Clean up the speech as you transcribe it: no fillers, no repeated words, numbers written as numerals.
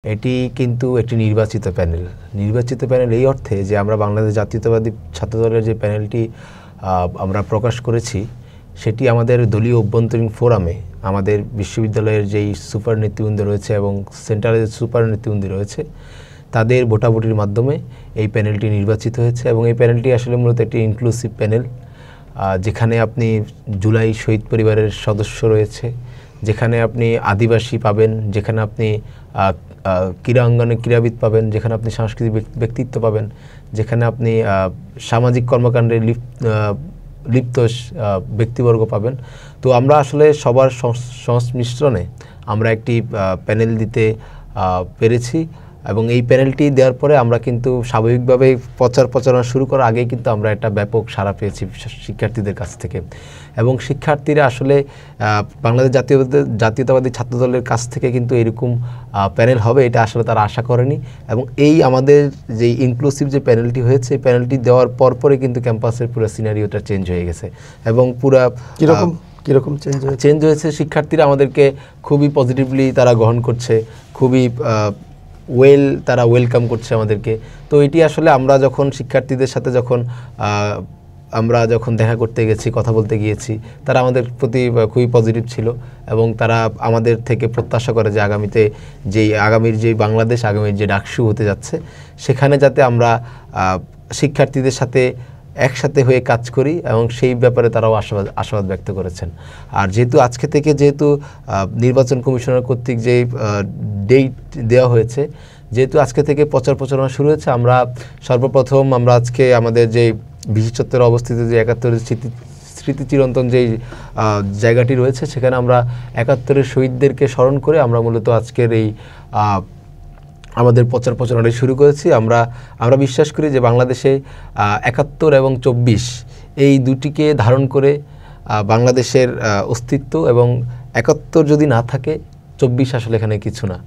এটি কিন্তু একটি নির্বাচিত প্যানেল। নির্বাচিত প্যানেল এই অর্থে যে আমরা বাংলাদেশ জাতীয়তাবাদী ছাত্রদলের যে প্যানেলটি আমরা প্রকাশ করেছি সেটি আমাদের দলীয় অভ্যন্তরীণ ফোরামে আমাদের বিশ্ববিদ্যালয়ের যেই সুপার নেতৃবৃন্দ রয়েছে এবং সেন্ট্রালের সুপার নেতৃবৃন্দ রয়েছে তাদের ভোটাভুটির মাধ্যমে এই প্যানেলটি নির্বাচিত হয়েছে এবং এই প্যানেলটি আসলে মূলত একটি ইনক্লুসিভ প্যানেল, যেখানে আপনি জুলাই শহীদ পরিবারের সদস্য রয়েছে, যেখানে আপনি আদিবাসী পাবেন, যেখানে আপনি ক্রীড়াঙ্গনে ক্রীড়াবিদ পাবেন, যেখানে আপনি সাংস্কৃতিক ব্যক্তিত্ব পাবেন, যেখানে আপনি সামাজিক কর্মকাণ্ডে লিপ্ত ব্যক্তিবর্গ পাবেন। তো আমরা আসলে সবার সংমিশ্রণে আমরা একটি প্যানেল দিতে পেরেছি এবং এই প্যানেলটি দেওয়ার পরে আমরা কিন্তু স্বাভাবিকভাবে প্রচারণা শুরু করার আগেই কিন্তু আমরা একটা ব্যাপক সাড়া পেয়েছি শিক্ষার্থীদের কাছ থেকে এবং শিক্ষার্থীরা আসলে বাংলাদেশ জাতীয়তাবাদী ছাত্রদলের কাছ থেকে কিন্তু এরকম প্যানেল হবে এটা আসলে তারা আশা করেনি এবং এই আমাদের যে ইনক্লুসিভ যে প্যানেলটি হয়েছে এই প্যানেলটি দেওয়ার পরে কিন্তু ক্যাম্পাসের পুরো সিনারিওটা চেঞ্জ হয়ে গেছে এবং পুরা কীরকম চেঞ্জ হয়েছে। শিক্ষার্থীরা আমাদেরকে খুবই পজিটিভলি তারা গ্রহণ করছে, খুবই তারা ওয়েলকাম করছে আমাদেরকে। তো এটি আসলে আমরা যখন শিক্ষার্থীদের সাথে আমরা যখন দেখা করতে গেছি, কথা বলতে গিয়েছি, তারা আমাদের প্রতি খুবই পজিটিভ ছিল এবং তারা আমাদের থেকে প্রত্যাশা করে যে আগামীর যে বাংলাদেশ, আগামীর যে ডাকসু হতে যাচ্ছে সেখানে যাতে আমরা শিক্ষার্থীদের সাথে একসাথে হয়ে কাজ করি এবং সেই ব্যাপারে তারাও আশাবাদ ব্যক্ত করেছেন। আর যেহেতু আজকে থেকে নির্বাচন কমিশনার কর্তৃক যে ডেট দেওয়া হয়েছে, যেহেতু আজকে থেকে প্রচারণা শুরু হয়েছে, আমরা সর্বপ্রথম আজকে আমাদের যে বিশি চত্বরে অবস্থিত যে ৭১-এর স্মৃতি চিরন্তন যেই জায়গাটি রয়েছে সেখানে আমরা ৭১-এর শহীদদেরকে স্মরণ করে আমরা মূলত আজকের এই আমাদের প্রচারণাটি শুরু করেছি। আমরা বিশ্বাস করি যে বাংলাদেশে ৭১ এবং ২৪ এই দুটিকে ধারণ করে বাংলাদেশের অস্তিত্ব এবং ৭১ যদি না থাকে ২৪ আসলে এখানে কিছু না।